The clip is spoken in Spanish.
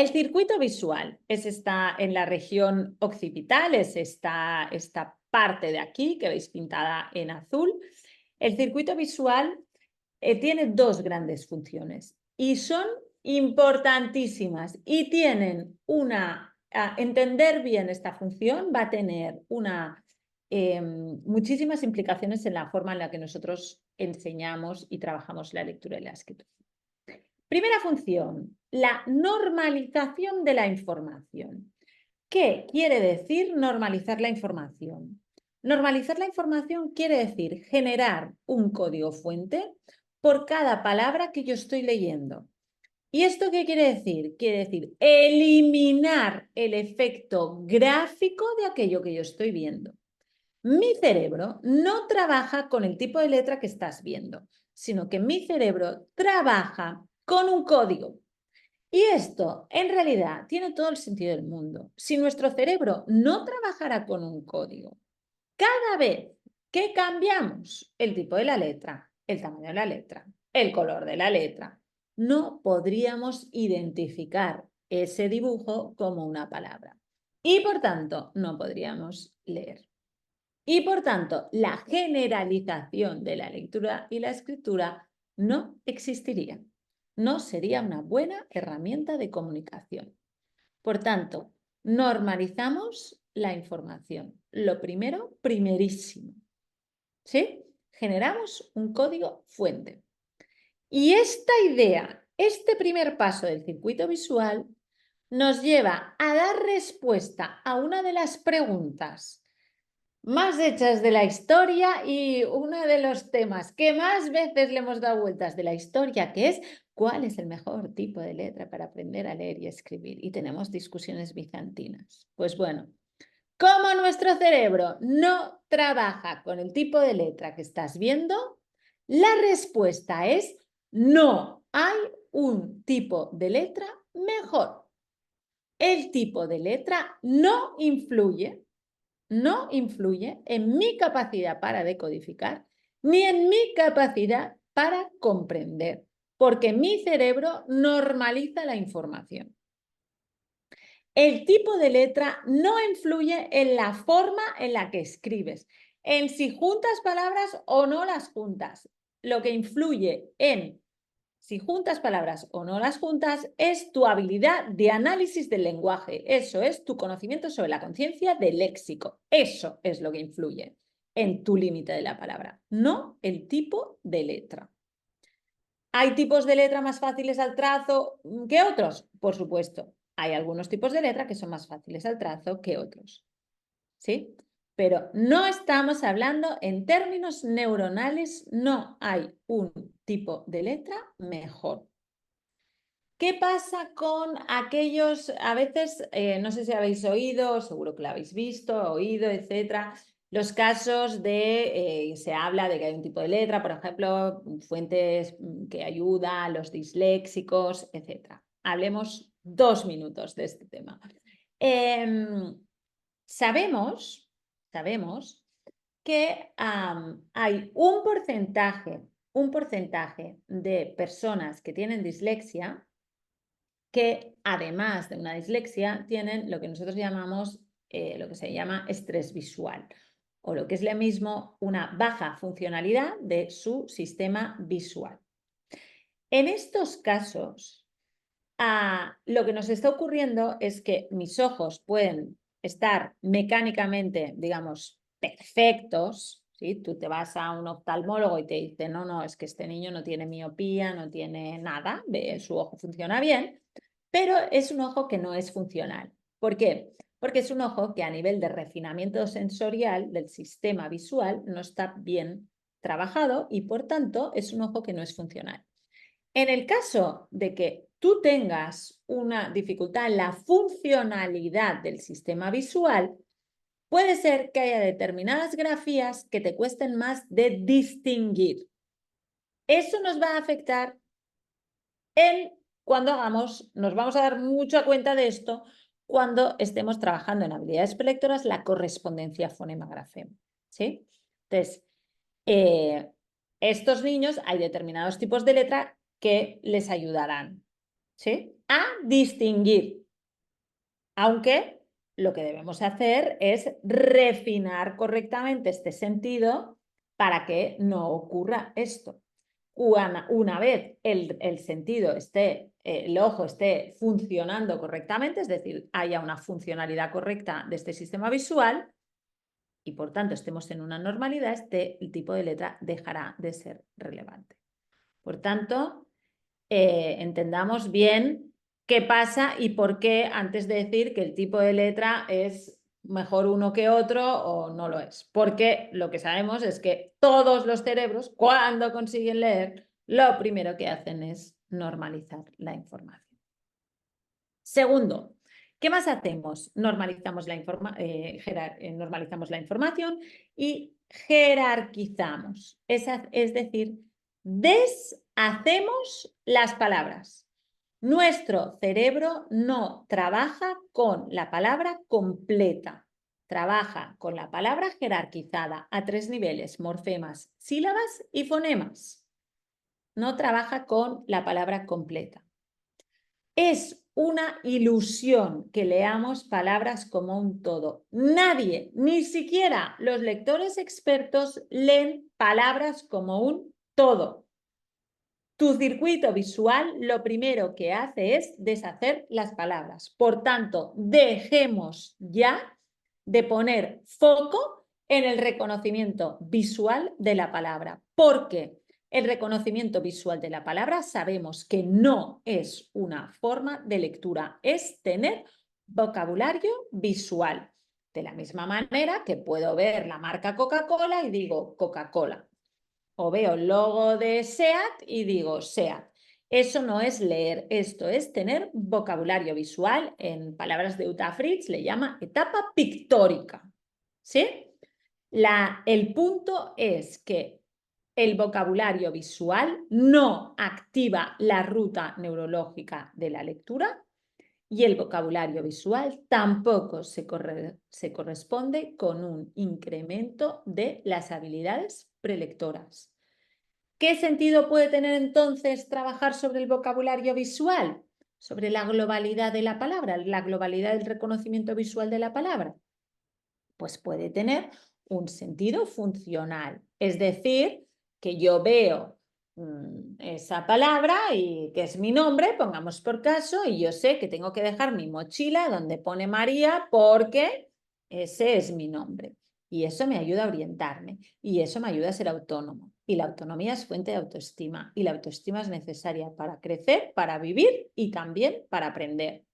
El circuito visual está en la región occipital, es esta parte de aquí que veis pintada en azul. El circuito visual tiene dos grandes funciones y son importantísimas y tienen entender bien esta función va a tener muchísimas implicaciones en la forma en la que nosotros enseñamos y trabajamos la lectura y la escritura. Primera función, la normalización de la información. ¿Qué quiere decir normalizar la información? Normalizar la información quiere decir generar un código fuente por cada palabra que yo estoy leyendo. ¿Y esto qué quiere decir? Quiere decir eliminar el efecto gráfico de aquello que yo estoy viendo. Mi cerebro no trabaja con el tipo de letra que estás viendo, sino que mi cerebro trabaja con un código. Y esto, en realidad, tiene todo el sentido del mundo. Si nuestro cerebro no trabajara con un código, cada vez que cambiamos el tipo de la letra, el tamaño de la letra, el color de la letra, no podríamos identificar ese dibujo como una palabra. Y por tanto, no podríamos leer. Y por tanto, la generalización de la lectura y la escritura no existiría. No sería una buena herramienta de comunicación. Por tanto, normalizamos la información. Lo primero, primerísimo. ¿Sí? Generamos un código fuente. Y esta idea, este primer paso del circuito visual, nos lleva a dar respuesta a una de las preguntas más hechas de la historia y uno de los temas que más veces le hemos dado vueltas de la historia, que es ¿cuál es el mejor tipo de letra para aprender a leer y escribir? Y tenemos discusiones bizantinas. Pues bueno, como nuestro cerebro no trabaja con el tipo de letra que estás viendo, la respuesta es no hay un tipo de letra mejor. El tipo de letra no influye en mi capacidad para decodificar ni en mi capacidad para comprender, porque mi cerebro normaliza la información. El tipo de letra no influye en la forma en la que escribes, en si juntas palabras o no las juntas. Lo que influye en si juntas palabras o no las juntas es tu habilidad de análisis del lenguaje. Eso es tu conocimiento sobre la conciencia del léxico. Eso es lo que influye en tu límite de la palabra, no el tipo de letra. ¿Hay tipos de letra más fáciles al trazo que otros? Por supuesto. Hay algunos tipos de letra que son más fáciles al trazo que otros. ¿Sí? Pero no estamos hablando en términos neuronales, no hay un tipo de letra mejor. ¿Qué pasa con aquellos, a veces, no sé si habéis oído, seguro que lo habéis visto, oído, etcétera, los casos de, se habla de que hay un tipo de letra, por ejemplo, fuentes que ayuda a los disléxicos, etcétera. Hablemos 2 minutos de este tema. Sabemos que hay un porcentaje de personas que tienen dislexia que además de una dislexia tienen lo que nosotros llamamos, lo que se llama estrés visual o lo que es lo mismo una baja funcionalidad de su sistema visual. En estos casos, lo que nos está ocurriendo es que mis ojos pueden estar mecánicamente, digamos, perfectos. ¿Sí? Tú te vas a un oftalmólogo y te dice, no, no, es que este niño no tiene miopía, no tiene nada, su ojo funciona bien, pero es un ojo que no es funcional. ¿Por qué? Porque es un ojo que a nivel de refinamiento sensorial del sistema visual no está bien trabajado y por tanto es un ojo que no es funcional. En el caso de que tú tengas una dificultad en la funcionalidad del sistema visual, puede ser que haya determinadas grafías que te cuesten más de distinguir. Eso nos va a afectar cuando nos vamos a dar mucha cuenta de esto cuando estemos trabajando en habilidades prelectoras la correspondencia fonema-grafema. ¿Sí? Entonces, estos niños hay determinados tipos de letra que les ayudarán. ¿Sí? a distinguir. Aunque lo que debemos hacer es refinar correctamente este sentido para que no ocurra esto. Una vez el sentido esté, el ojo esté funcionando correctamente, es decir, haya una funcionalidad correcta de este sistema visual y por tanto estemos en una normalidad, el tipo de letra dejará de ser relevante. Por tanto, entendamos bien qué pasa y por qué antes de decir que el tipo de letra es mejor uno que otro o no lo es. Porque lo que sabemos es que todos los cerebros, cuando consiguen leer, lo primero que hacen es normalizar la información. Segundo, ¿qué más hacemos? Normalizamos la información y jerarquizamos. Es decir, deshacemos las palabras. Nuestro cerebro no trabaja con la palabra completa, trabaja con la palabra jerarquizada a 3 niveles, morfemas, sílabas y fonemas. No trabaja con la palabra completa. Es una ilusión que leamos palabras como un todo. Nadie, ni siquiera los lectores expertos, leen palabras como un todo. Tu circuito visual lo primero que hace es deshacer las palabras. Por tanto, dejemos ya de poner foco en el reconocimiento visual de la palabra, porque el reconocimiento visual de la palabra sabemos que no es una forma de lectura, es tener vocabulario visual. De la misma manera que puedo ver la marca Coca-Cola y digo Coca-Cola. O veo el logo de SEAT y digo SEAT. Eso no es leer, esto es tener vocabulario visual. En palabras de Uta Fritz le llama etapa pictórica. ¿Sí? El punto es que el vocabulario visual no activa la ruta neurológica de la lectura y el vocabulario visual tampoco se corresponde con un incremento de las habilidades prelectoras. ¿Qué sentido puede tener entonces trabajar sobre el vocabulario visual? Sobre la globalidad de la palabra, la globalidad del reconocimiento visual de la palabra. Pues puede tener un sentido funcional, es decir, que yo veo esa palabra y que es mi nombre, pongamos por caso, y yo sé que tengo que dejar mi mochila donde pone María porque ese es mi nombre. Y eso me ayuda a orientarme y eso me ayuda a ser autónomo. Y la autonomía es fuente de autoestima y la autoestima es necesaria para crecer, para vivir y también para aprender.